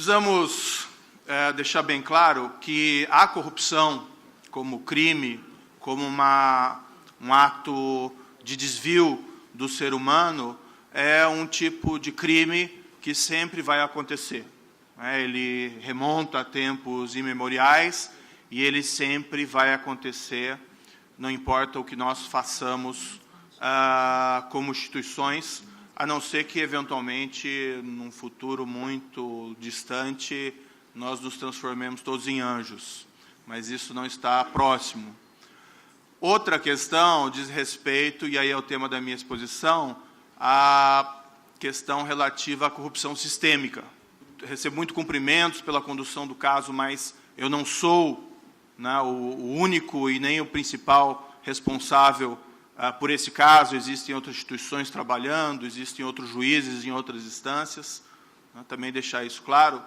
Precisamos deixar bem claro que a corrupção como crime, como um ato de desvio do ser humano, é um tipo de crime que sempre vai acontecer. Ele remonta a tempos imemoriais e ele sempre vai acontecer, não importa o que nós façamos como instituições, a não ser que, eventualmente, num futuro muito distante, nós nos transformemos todos em anjos. Mas isso não está próximo. Outra questão diz respeito, e aí é o tema da minha exposição, à questão relativa à corrupção sistêmica. Recebo muito cumprimentos pela condução do caso, mas eu não sou o único e nem o principal responsável por esse caso. Existem outras instituições trabalhando, existem outros juízes em outras instâncias, também deixar isso claro.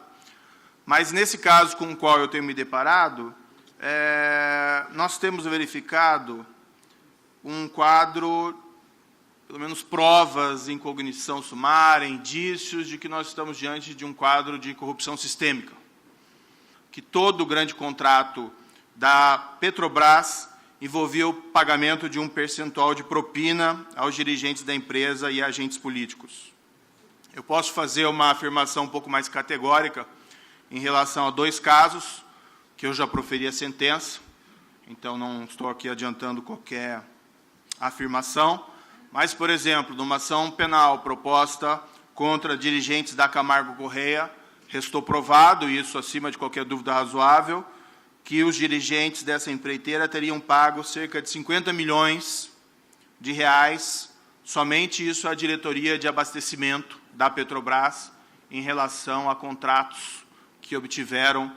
Mas, nesse caso com o qual eu tenho me deparado, nós temos verificado um quadro, pelo menos provas em cognição sumária, indícios de que nós estamos diante de um quadro de corrupção sistêmica. Que todo o grande contrato da Petrobras envolvia o pagamento de um percentual de propina aos dirigentes da empresa e agentes políticos. Eu posso fazer uma afirmação um pouco mais categórica em relação a dois casos, que eu já proferi a sentença, então não estou aqui adiantando qualquer afirmação, mas, por exemplo, numa ação penal proposta contra dirigentes da Camargo Correia, restou provado, isso acima de qualquer dúvida razoável, que os dirigentes dessa empreiteira teriam pago cerca de 50 milhões de reais, somente isso à diretoria de abastecimento da Petrobras, em relação a contratos que obtiveram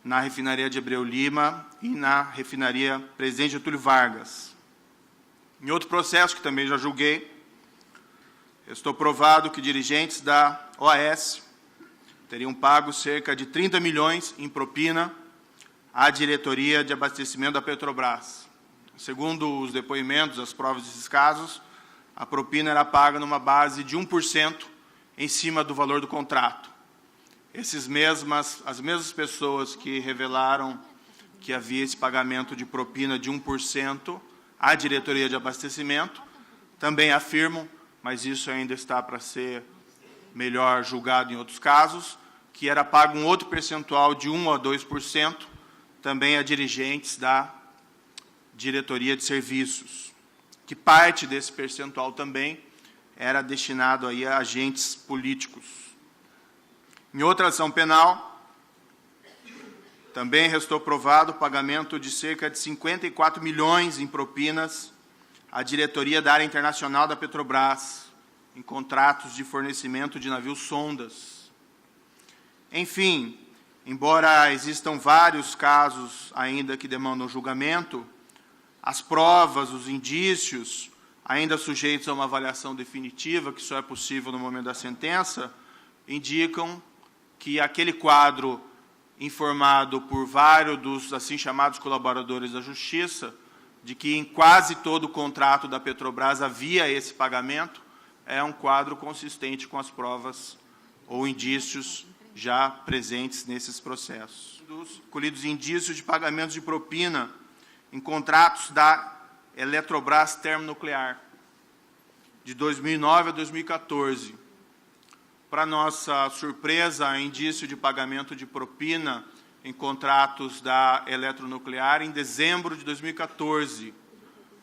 na refinaria de Abreu Lima e na refinaria Presidente Getúlio Vargas. Em outro processo, que também já julguei, estou provado que dirigentes da OAS teriam pago cerca de 30 milhões em propina à diretoria de abastecimento da Petrobras. Segundo os depoimentos, as provas desses casos, a propina era paga numa base de 1% em cima do valor do contrato. As mesmas pessoas que revelaram que havia esse pagamento de propina de 1% à diretoria de abastecimento também afirmam, mas isso ainda está para ser melhor julgado em outros casos, que era pago um outro percentual de 1% a 2% também a dirigentes da diretoria de serviços, que parte desse percentual também era destinado aí a agentes políticos. Em outra ação penal, também restou provado o pagamento de cerca de 54 milhões em propinas à diretoria da área internacional da Petrobras, em contratos de fornecimento de navios sondas. Enfim, embora existam vários casos ainda que demandam julgamento, as provas, os indícios, ainda sujeitos a uma avaliação definitiva, que só é possível no momento da sentença, indicam que aquele quadro informado por vários dos assim chamados colaboradores da Justiça, de que em quase todo o contrato da Petrobras havia esse pagamento, é um quadro consistente com as provas ou indícios já presentes nesses processos. Colhidos indícios de pagamentos de propina em contratos da Eletrobras Termonuclear, de 2009 a 2014. Para nossa surpresa, há indício de pagamento de propina em contratos da Eletronuclear em dezembro de 2014,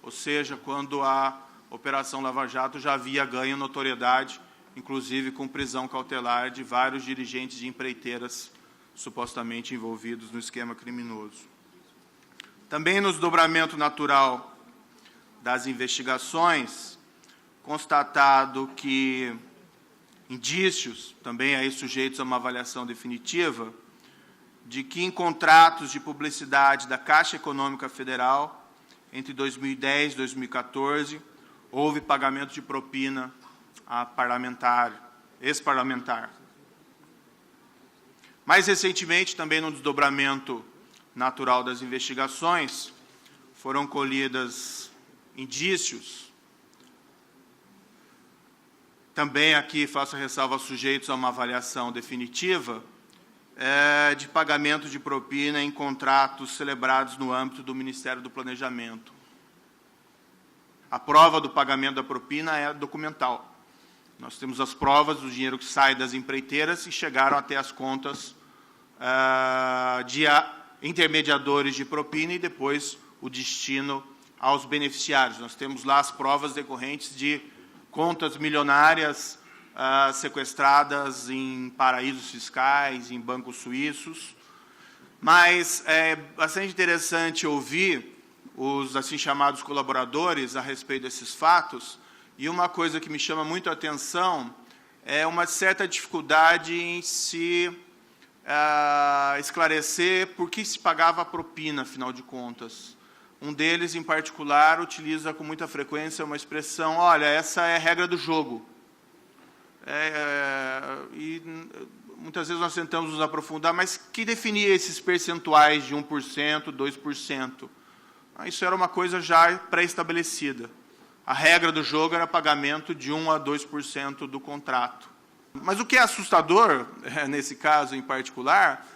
ou seja, quando a Operação Lava Jato já havia ganho notoriedade, inclusive com prisão cautelar de vários dirigentes de empreiteiras supostamente envolvidos no esquema criminoso. Também no desdobramento natural das investigações, constatado que indícios, também aí sujeitos a uma avaliação definitiva, de que em contratos de publicidade da Caixa Econômica Federal, entre 2010 e 2014, houve pagamento de propina a ex-parlamentar. Mais recentemente, também no desdobramento natural das investigações, foram colhidas indícios, também aqui faço ressalva sujeitos a uma avaliação definitiva, de pagamento de propina em contratos celebrados no âmbito do Ministério do Planejamento. A prova do pagamento da propina é documental. Nós temos as provas do dinheiro que sai das empreiteiras e chegaram até as contas de intermediadores de propina e depois o destino aos beneficiários. Nós temos lá as provas decorrentes de contas milionárias sequestradas em paraísos fiscais, em bancos suíços. Mas é bastante interessante ouvir os assim chamados colaboradores a respeito desses fatos, e uma coisa que me chama muito a atenção é uma certa dificuldade em se esclarecer por que se pagava a propina, afinal de contas. Um deles, em particular, utiliza com muita frequência uma expressão: olha, essa é a regra do jogo. E muitas vezes nós tentamos nos aprofundar, mas que definia esses percentuais de 1%, 2%? Isso era uma coisa já pré-estabelecida. A regra do jogo era pagamento de 1% a 2% do contrato. Mas o que é assustador, nesse caso em particular,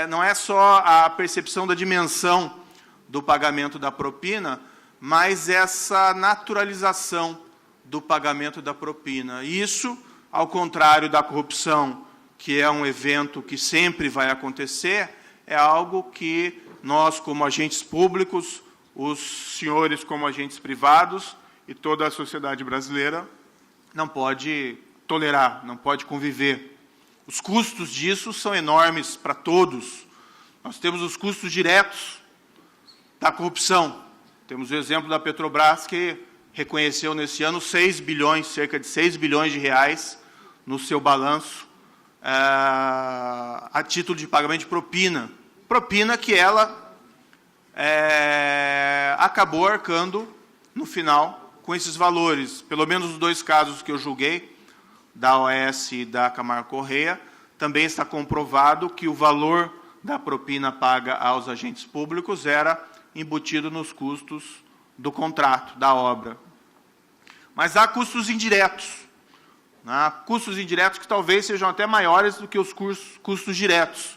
não é só a percepção da dimensão do pagamento da propina, mas essa naturalização do pagamento da propina. Isso, ao contrário da corrupção, que é um evento que sempre vai acontecer, é algo que nós, como agentes públicos, os senhores como agentes privados e toda a sociedade brasileira não pode tolerar, não pode conviver. Os custos disso são enormes para todos. Nós temos os custos diretos da corrupção. Temos o exemplo da Petrobras, que reconheceu nesse ano 6 bilhões, cerca de 6 bilhões de reais no seu balanço, a título de pagamento de propina. Propina que ela acabou arcando, no final, com esses valores. Pelo menos os 2 casos que eu julguei, da OAS e da Camargo Corrêa, também está comprovado que o valor da propina paga aos agentes públicos era embutido nos custos do contrato, da obra. Mas há custos indiretos. Custos indiretos que talvez sejam até maiores do que os custos diretos.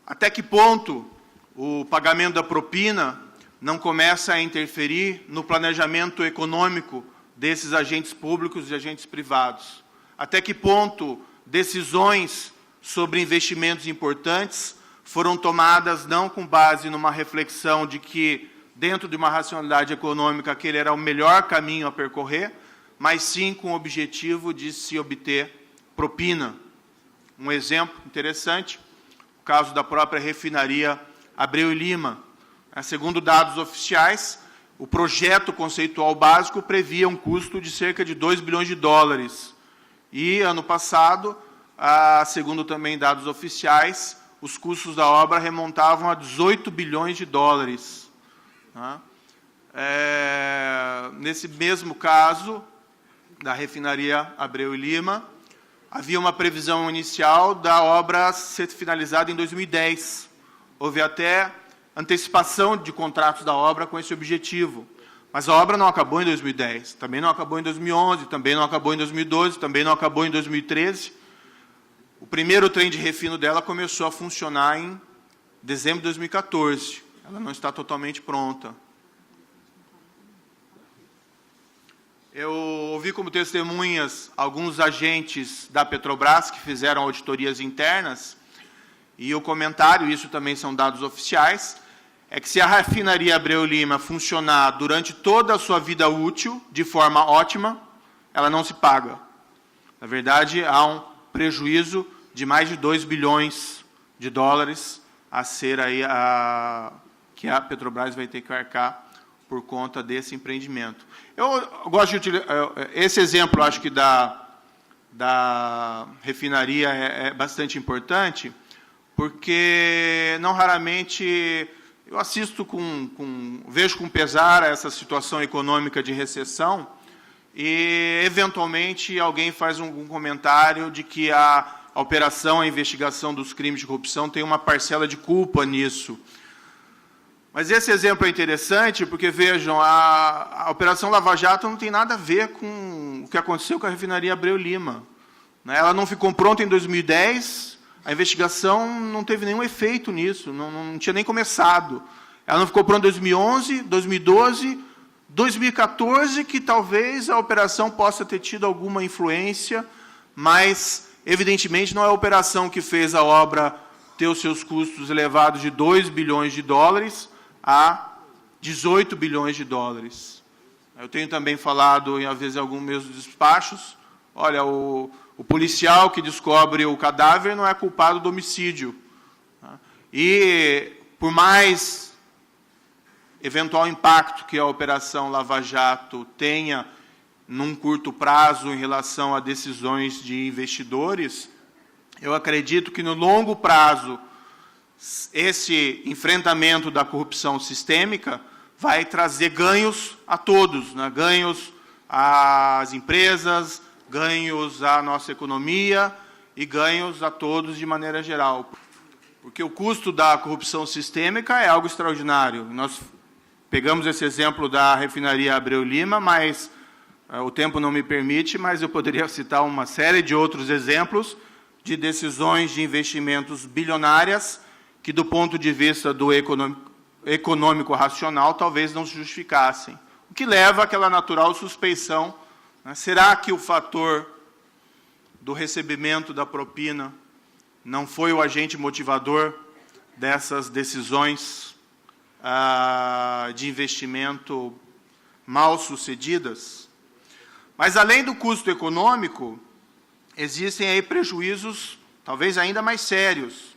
Até que ponto o pagamento da propina não começa a interferir no planejamento econômico desses agentes públicos e agentes privados? Até que ponto decisões sobre investimentos importantes foram tomadas não com base numa reflexão de que, dentro de uma racionalidade econômica, aquele era o melhor caminho a percorrer, mas sim com o objetivo de se obter propina? Um exemplo interessante, o caso da própria refinaria Abreu e Lima. Segundo dados oficiais, o projeto conceitual básico previa um custo de cerca de 2 bilhões de dólares. E, ano passado, segundo também dados oficiais, os custos da obra remontavam a 18 bilhões de dólares. Nesse mesmo caso, da refinaria Abreu e Lima, havia uma previsão inicial da obra ser finalizada em 2010. Houve até antecipação de contratos da obra com esse objetivo. Mas a obra não acabou em 2010, também não acabou em 2011, também não acabou em 2012, também não acabou em 2013. O primeiro trem de refino dela começou a funcionar em dezembro de 2014. Ela não está totalmente pronta. Eu ouvi como testemunhas alguns agentes da Petrobras que fizeram auditorias internas, e o comentário, isso também são dados oficiais, é que se a refinaria Abreu Lima funcionar durante toda a sua vida útil, de forma ótima, ela não se paga. Na verdade, há um prejuízo de mais de 2 bilhões de dólares a ser aí que a Petrobras vai ter que arcar por conta desse empreendimento. Eu gosto de utilizar esse exemplo, acho que da refinaria é bastante importante, porque não raramente eu assisto vejo com pesar essa situação econômica de recessão e, eventualmente, alguém faz um comentário de que a operação, a investigação dos crimes de corrupção tem uma parcela de culpa nisso. Mas esse exemplo é interessante porque, vejam, a Operação Lava Jato não tem nada a ver com o que aconteceu com a refinaria Abreu Lima. Ela não ficou pronta em 2010, a investigação não teve nenhum efeito nisso, não tinha nem começado. Ela não ficou pronta em 2011, 2012, 2014, que talvez a operação possa ter tido alguma influência, mas, evidentemente, não é a operação que fez a obra ter os seus custos elevados de 2 bilhões de dólares a 18 bilhões de dólares. Eu tenho também falado, às vezes, em alguns meus despachos, olha, o policial que descobre o cadáver não é culpado do homicídio. E, por mais eventual impacto que a Operação Lava Jato tenha num curto prazo em relação a decisões de investidores, eu acredito que, no longo prazo, esse enfrentamento da corrupção sistêmica vai trazer ganhos a todos, né? Ganhos às empresas, ganhos à nossa economia e ganhos a todos de maneira geral. Porque o custo da corrupção sistêmica é algo extraordinário. Nós pegamos esse exemplo da refinaria Abreu Lima, mas o tempo não me permite, mas eu poderia citar uma série de outros exemplos de decisões de investimentos bilionárias que, do ponto de vista do econômico racional, talvez não se justificassem. O que leva àquela natural suspeição, né? Será que o fator do recebimento da propina não foi o agente motivador dessas decisões de investimento mal sucedidas? Mas, além do custo econômico, existem aí prejuízos talvez ainda mais sérios.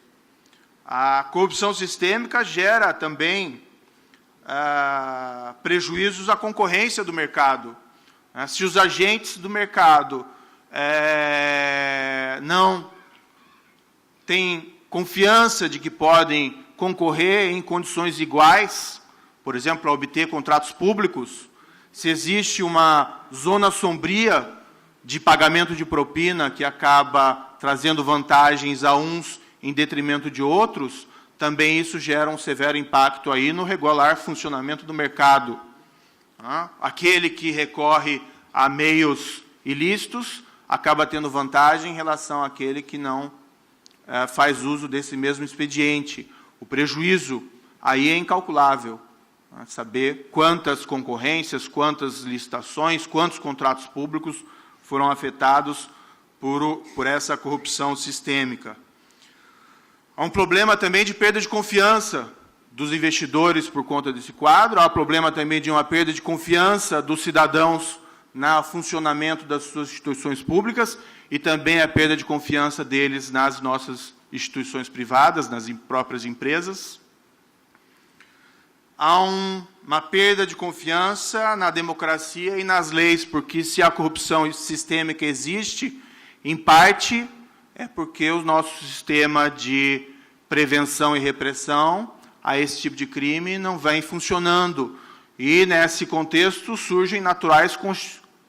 A corrupção sistêmica gera também prejuízos à concorrência do mercado. Se os agentes do mercado não têm confiança de que podem concorrer em condições iguais, por exemplo, a obter contratos públicos, se existe uma zona sombria de pagamento de propina que acaba trazendo vantagens a uns em detrimento de outros, também isso gera um severo impacto aí no regular funcionamento do mercado. Aquele que recorre a meios ilícitos acaba tendo vantagem em relação àquele que não faz uso desse mesmo expediente. O prejuízo aí é incalculável. Saber quantas concorrências, quantas licitações, quantos contratos públicos foram afetados por essa corrupção sistêmica. Há um problema também de perda de confiança dos investidores por conta desse quadro, há um problema também de uma perda de confiança dos cidadãos no funcionamento das suas instituições públicas e também a perda de confiança deles nas nossas instituições privadas, nas próprias empresas. Há uma perda de confiança na democracia e nas leis, porque se a corrupção sistêmica existe, em parte é porque o nosso sistema de prevenção e repressão a esse tipo de crime não vem funcionando. E, nesse contexto, surgem naturais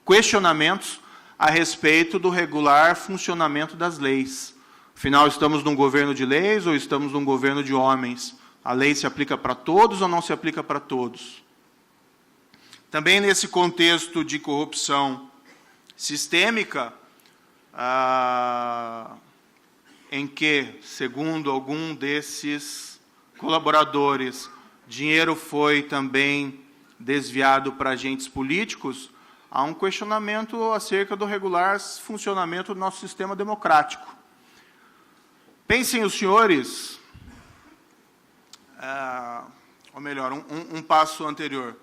questionamentos a respeito do regular funcionamento das leis. Afinal, estamos num governo de leis ou estamos num governo de homens? A lei se aplica para todos ou não se aplica para todos? Também nesse contexto de corrupção sistêmica, em que, segundo algum desses colaboradores, dinheiro foi também desviado para agentes políticos, há um questionamento acerca do regular funcionamento do nosso sistema democrático. Pensem os senhores, ou melhor, um passo anterior.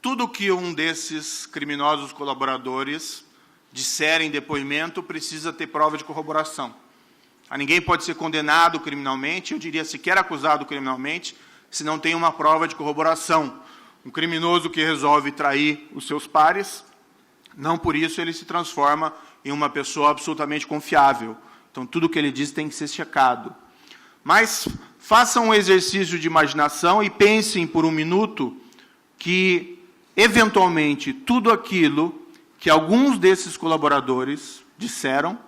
Tudo que um desses criminosos colaboradores disser em depoimento precisa ter prova de corroboração. Ninguém pode ser condenado criminalmente, eu diria sequer acusado criminalmente, se não tem uma prova de corroboração. Um criminoso que resolve trair os seus pares, não por isso ele se transforma em uma pessoa absolutamente confiável. Então, tudo que ele diz tem que ser checado. Mas façam um exercício de imaginação e pensem por um minuto que, eventualmente, tudo aquilo que alguns desses colaboradores disseram,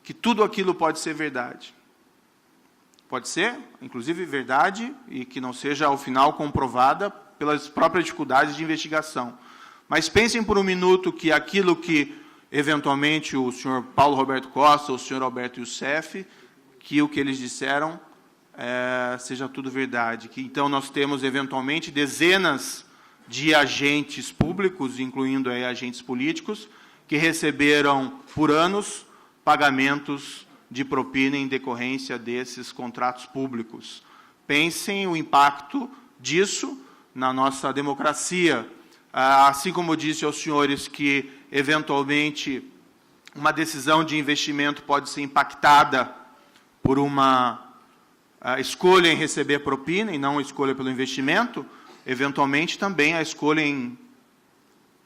que tudo aquilo pode ser verdade. Pode ser, inclusive, verdade e que não seja, ao final, comprovada pelas próprias dificuldades de investigação. Mas pensem por um minuto que aquilo que, eventualmente, o senhor Paulo Roberto Costa, o senhor Alberto Youssef, que o que eles disseram seja tudo verdade. Que, então, nós temos, eventualmente, dezenas de agentes públicos, incluindo aí, agentes políticos, que receberam, por anos, pagamentos de propina em decorrência desses contratos públicos. Pensem o impacto disso na nossa democracia. Assim como eu disse aos senhores que, eventualmente, uma decisão de investimento pode ser impactada por uma escolha em receber propina e não a escolha pelo investimento, eventualmente também a escolha em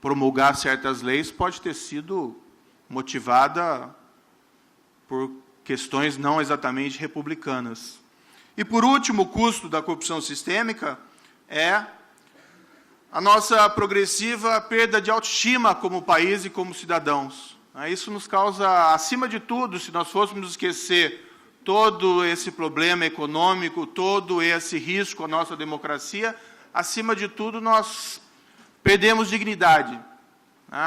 promulgar certas leis pode ter sido motivada por questões não exatamente republicanas. E, por último, o custo da corrupção sistêmica é a nossa progressiva perda de autoestima como país e como cidadãos. Isso nos causa, acima de tudo, se nós fôssemos esquecer todo esse problema econômico, todo esse risco à nossa democracia, acima de tudo, nós perdemos dignidade.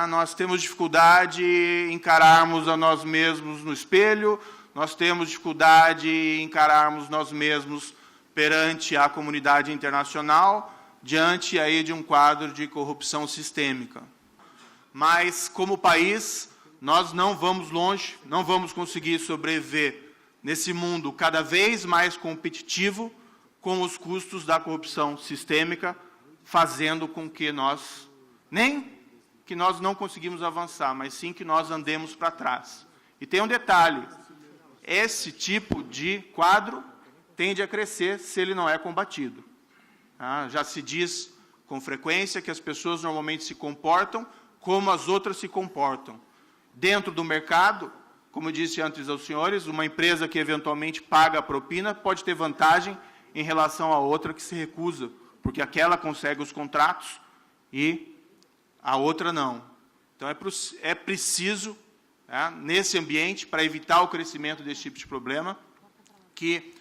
Nós temos dificuldade em encararmos a nós mesmos no espelho, nós temos dificuldade em encararmos nós mesmos perante a comunidade internacional, diante aí de um quadro de corrupção sistêmica. Mas, como país, nós não vamos longe, não vamos conseguir sobreviver nesse mundo cada vez mais competitivo com os custos da corrupção sistêmica, fazendo com que nós, nem que nós não conseguimos avançar, mas sim que nós andemos para trás. E tem um detalhe, esse tipo de quadro tende a crescer se ele não é combatido. Já se diz com frequência que as pessoas normalmente se comportam como as outras se comportam. Dentro do mercado, como eu disse antes aos senhores, uma empresa que eventualmente paga a propina pode ter vantagem em relação à outra que se recusa, porque aquela consegue os contratos e a outra não. Então, é preciso, nesse ambiente, para evitar o crescimento desse tipo de problema, que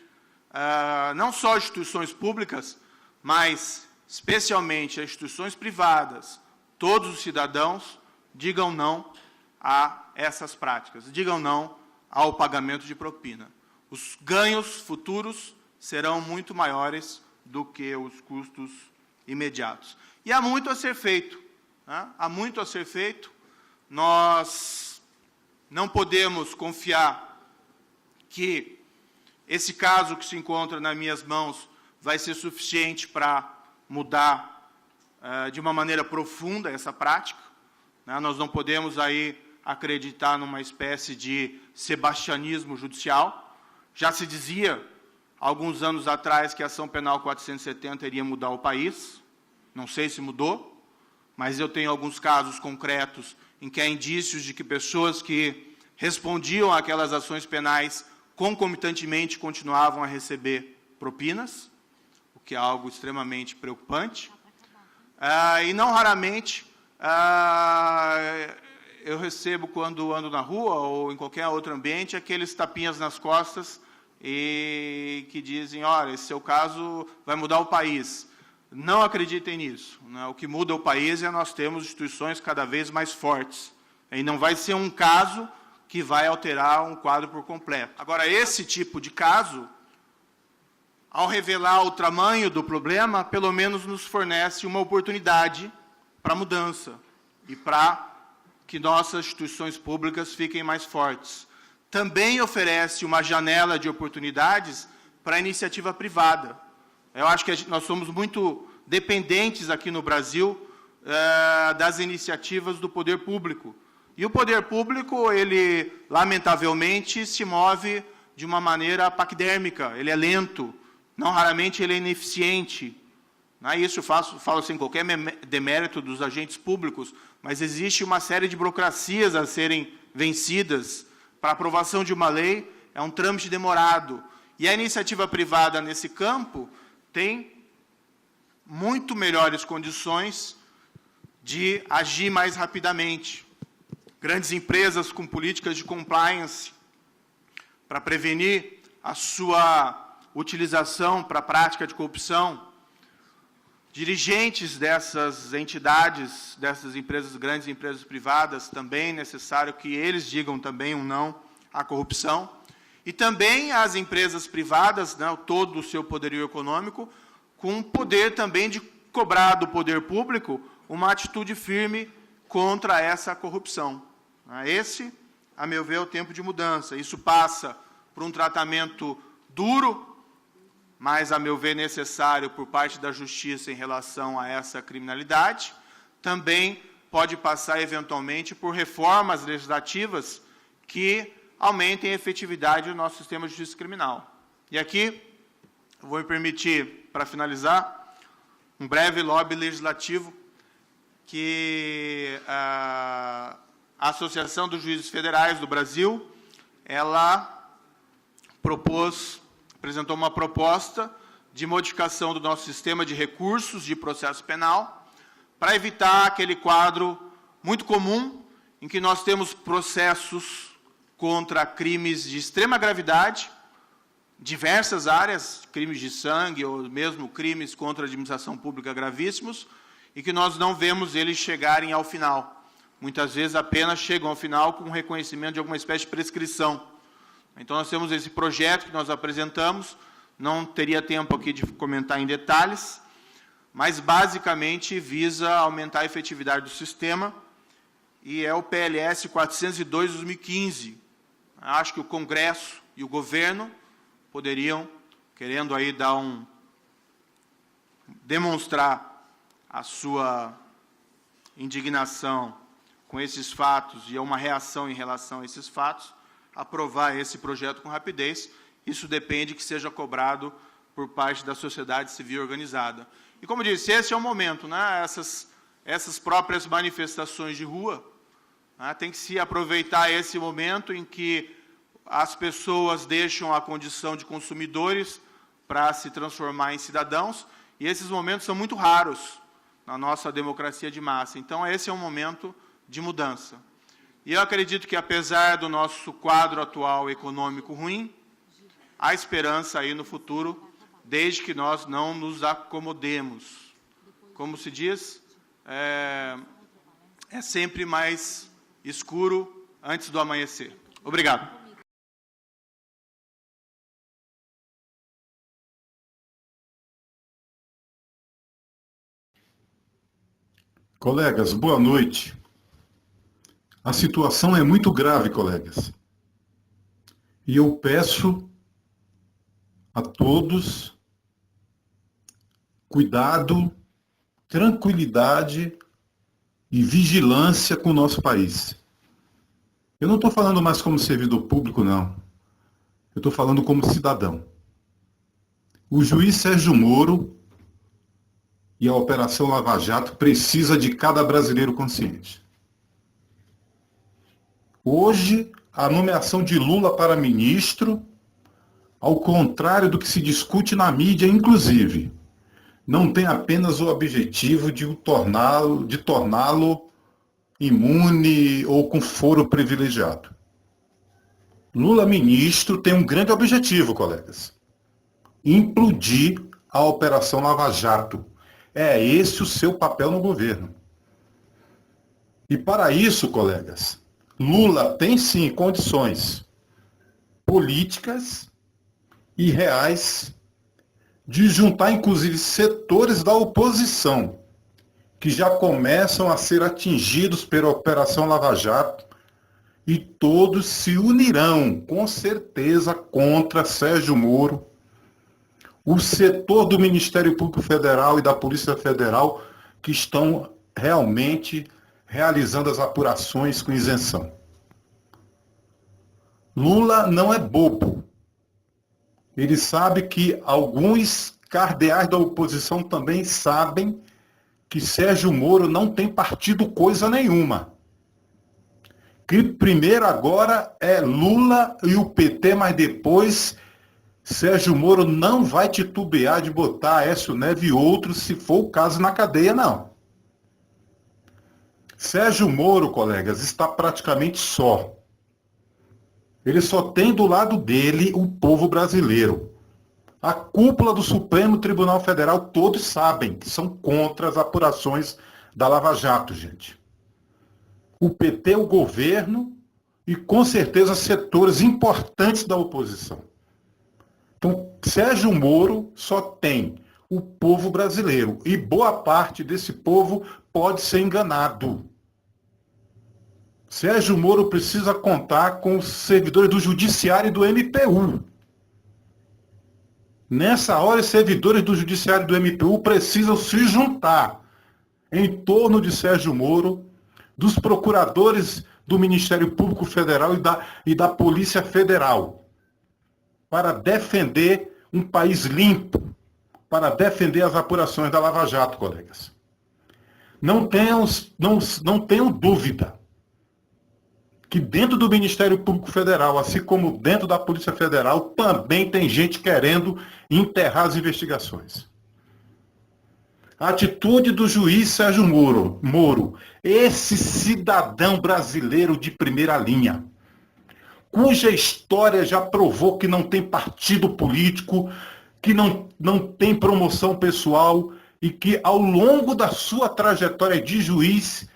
não só instituições públicas, mas, especialmente, as instituições privadas, todos os cidadãos, digam não a essas práticas, digam não ao pagamento de propina. Os ganhos futuros serão muito maiores do que os custos imediatos. E há muito a ser feito. Há muito a ser feito. Nós não podemos confiar que esse caso que se encontra nas minhas mãos vai ser suficiente para mudar de uma maneira profunda essa prática. Nós não podemos aí acreditar numa espécie de sebastianismo judicial. Já se dizia, alguns anos atrás, que a ação penal 470 iria mudar o país. Não sei se mudou, mas eu tenho alguns casos concretos em que há indícios de que pessoas que respondiam àquelas ações penais concomitantemente continuavam a receber propinas, o que é algo extremamente preocupante. E não raramente eu recebo, quando ando na rua ou em qualquer outro ambiente, aqueles tapinhas nas costas e que dizem, olha, esse seu caso vai mudar o país. Não acreditem nisso. O que muda o país é nós termos instituições cada vez mais fortes. E não vai ser um caso que vai alterar um quadro por completo. Agora, esse tipo de caso, ao revelar o tamanho do problema, pelo menos nos fornece uma oportunidade para mudança e para que nossas instituições públicas fiquem mais fortes. Também oferece uma janela de oportunidades para a iniciativa privada. Eu acho que nós somos muito dependentes aqui no Brasil das iniciativas do poder público. E o poder público, ele, lamentavelmente, se move de uma maneira paquidérmica, ele é lento, não raramente ele é ineficiente. Isso falo sem qualquer demérito dos agentes públicos, mas existe uma série de burocracias a serem vencidas. Para a aprovação de uma lei, é um trâmite demorado. E a iniciativa privada, nesse campo, tem muito melhores condições de agir mais rapidamente. Grandes empresas com políticas de compliance para prevenir a sua utilização para a prática de corrupção. Dirigentes dessas entidades, dessas empresas, grandes empresas privadas, também é necessário que eles digam também um não à corrupção. E também as empresas privadas, né, todo o seu poderio econômico, com poder também de cobrar do poder público uma atitude firme contra essa corrupção. Esse, a meu ver, é o tempo de mudança. Isso passa por um tratamento duro, mas, a meu ver, necessário por parte da Justiça em relação a essa criminalidade. Também pode passar, eventualmente, por reformas legislativas que aumentem a efetividade do nosso sistema de justiça criminal. E aqui, eu vou me permitir, para finalizar, um breve lobby legislativo que a Associação dos Juízes Federais do Brasil, ela apresentou uma proposta de modificação do nosso sistema de recursos de processo penal para evitar aquele quadro muito comum em que nós temos processos contra crimes de extrema gravidade, diversas áreas, crimes de sangue ou mesmo crimes contra a administração pública gravíssimos, e que nós não vemos eles chegarem ao final. Muitas vezes apenas chegam ao final com o reconhecimento de alguma espécie de prescrição. Então, nós temos esse projeto que nós apresentamos, não teria tempo aqui de comentar em detalhes, mas, basicamente, visa aumentar a efetividade do sistema, e é o PLS 402 de 2015. Acho que o Congresso e o Governo poderiam, querendo aí demonstrar a sua indignação com esses fatos e uma reação em relação a esses fatos, aprovar esse projeto com rapidez. Isso depende que seja cobrado por parte da sociedade civil organizada. E, como disse, esse é o momento, né? Essas próprias manifestações de rua, né? Tem que se aproveitar esse momento em que as pessoas deixam a condição de consumidores para se transformar em cidadãos, e esses momentos são muito raros na nossa democracia de massa. Então, esse é um momento de mudança. E eu acredito que, apesar do nosso quadro atual econômico ruim, há esperança aí no futuro, desde que nós não nos acomodemos. Como se diz, é sempre mais escuro antes do amanhecer. Obrigado. Colegas, boa noite. A situação é muito grave, colegas. E eu peço a todos cuidado, tranquilidade e vigilância com o nosso país. Eu não estou falando mais como servidor público, não. Eu estou falando como cidadão. O juiz Sérgio Moro e a Operação Lava Jato precisa de cada brasileiro consciente. Hoje, a nomeação de Lula para ministro, ao contrário do que se discute na mídia, inclusive, não tem apenas o objetivo de torná-lo imune ou com foro privilegiado. Lula ministro tem um grande objetivo, colegas: implodir a Operação Lava Jato. É esse o seu papel no governo. E para isso, colegas, Lula tem sim condições políticas e reais de juntar inclusive setores da oposição que já começam a ser atingidos pela Operação Lava Jato, e todos se unirão com certeza contra Sérgio Moro, o setor do Ministério Público Federal e da Polícia Federal, que estão realmente realizando as apurações com isenção. Lula não é bobo. Ele sabe que alguns cardeais da oposição também sabem que Sérgio Moro não tem partido coisa nenhuma. Que primeiro agora é Lula e o PT, mas depois Sérgio Moro não vai titubear de botar Aécio Neves e outros, se for o caso, na cadeia, não. Sérgio Moro, colegas, está praticamente só. Ele só tem do lado dele o povo brasileiro. A cúpula do Supremo Tribunal Federal, todos sabem que são contra as apurações da Lava Jato, gente. O PT, o governo e, com certeza, setores importantes da oposição. Então, Sérgio Moro só tem o povo brasileiro, e boa parte desse povo pode ser enganado. Sérgio Moro precisa contar com os servidores do Judiciário e do MPU. Nessa hora, os servidores do Judiciário e do MPU precisam se juntar em torno de Sérgio Moro, dos procuradores do Ministério Público Federal e da Polícia Federal, para defender um país limpo, para defender as apurações da Lava Jato, colegas. Não tenham dúvida que dentro do Ministério Público Federal, assim como dentro da Polícia Federal, também tem gente querendo enterrar as investigações. A atitude do juiz Sérgio Moro, esse cidadão brasileiro de primeira linha, cuja história já provou que não tem partido político, que não tem promoção pessoal e que, ao longo da sua trajetória de juiz,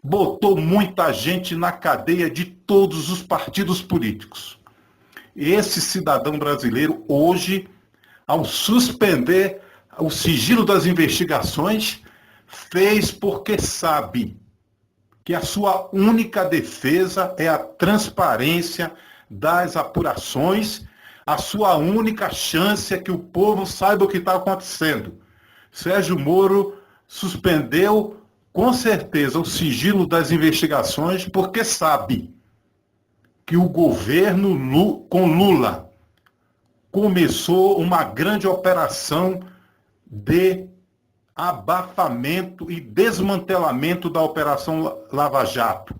botou muita gente na cadeia de todos os partidos políticos. Esse cidadão brasileiro, hoje, ao suspender o sigilo das investigações, fez porque sabe que a sua única defesa é a transparência das apurações, a sua única chance é que o povo saiba o que está acontecendo. Sérgio Moro suspendeu, com certeza, o sigilo das investigações porque sabe que o governo com Lula começou uma grande operação de abafamento e desmantelamento da Operação Lava Jato.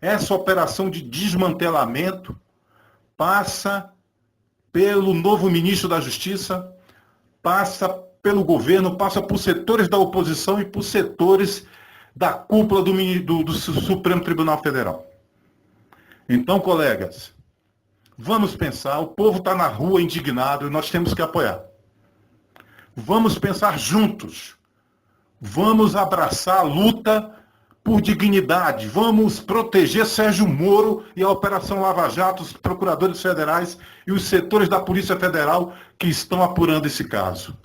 Essa operação de desmantelamento passa pelo novo ministro da Justiça, passa pelo governo, passa por setores da oposição e por setores da cúpula do Supremo Tribunal Federal. Então, colegas, vamos pensar, o povo está na rua indignado e nós temos que apoiar. Vamos pensar juntos. Vamos abraçar a luta por dignidade. Vamos proteger Sérgio Moro e a Operação Lava Jato, os procuradores federais e os setores da Polícia Federal que estão apurando esse caso.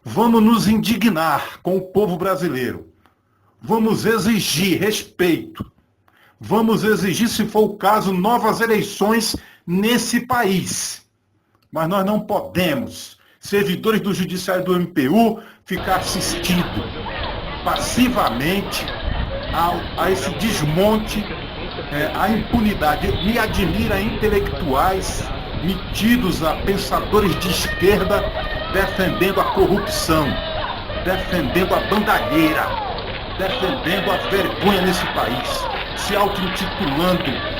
Vamos nos indignar com o povo brasileiro. Vamos exigir respeito. Vamos exigir, se for o caso, novas eleições nesse país. Mas nós não podemos, servidores do Judiciário e do MPU, ficar assistindo passivamente a esse desmonte, a impunidade. Me admira intelectuais metidos a pensadores de esquerda defendendo a corrupção, defendendo a bandalheira, defendendo a vergonha nesse país, se auto-intitulando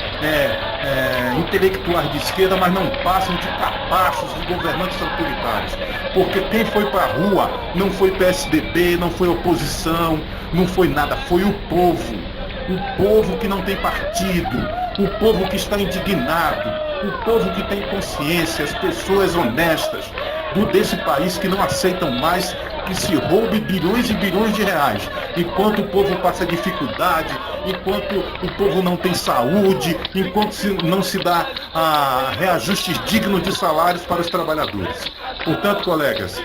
intelectuais de esquerda, mas não passam de capaços de governantes autoritários. Porque quem foi para a rua não foi PSDB, não foi oposição, não foi nada, foi o povo. O povo que não tem partido, o povo que está indignado, o povo que tem consciência, as pessoas honestas desse país que não aceitam mais que se roube bilhões e bilhões de reais, enquanto o povo passa dificuldade, enquanto o povo não tem saúde, enquanto não se dá reajustes dignos de salários para os trabalhadores. Portanto, colegas,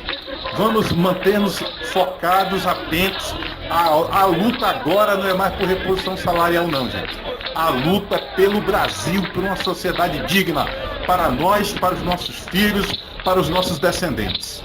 vamos manter-nos focados, atentos. A luta agora não é mais por reposição salarial, não, gente. A luta é pelo Brasil, por uma sociedade digna para nós, para os nossos filhos, para os nossos descendentes.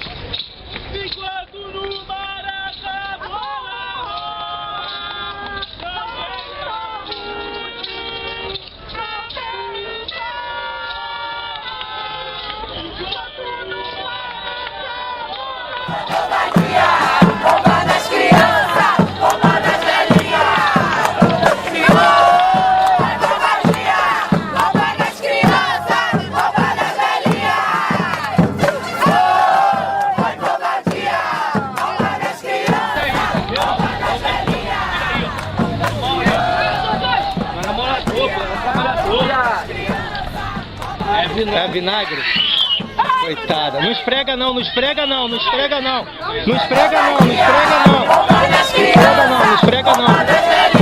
É vinagre? Coitada. Não esfrega não, não esfrega não, não esfrega não. Não esfrega não, não esfrega não. Não esfrega não, não esfrega não.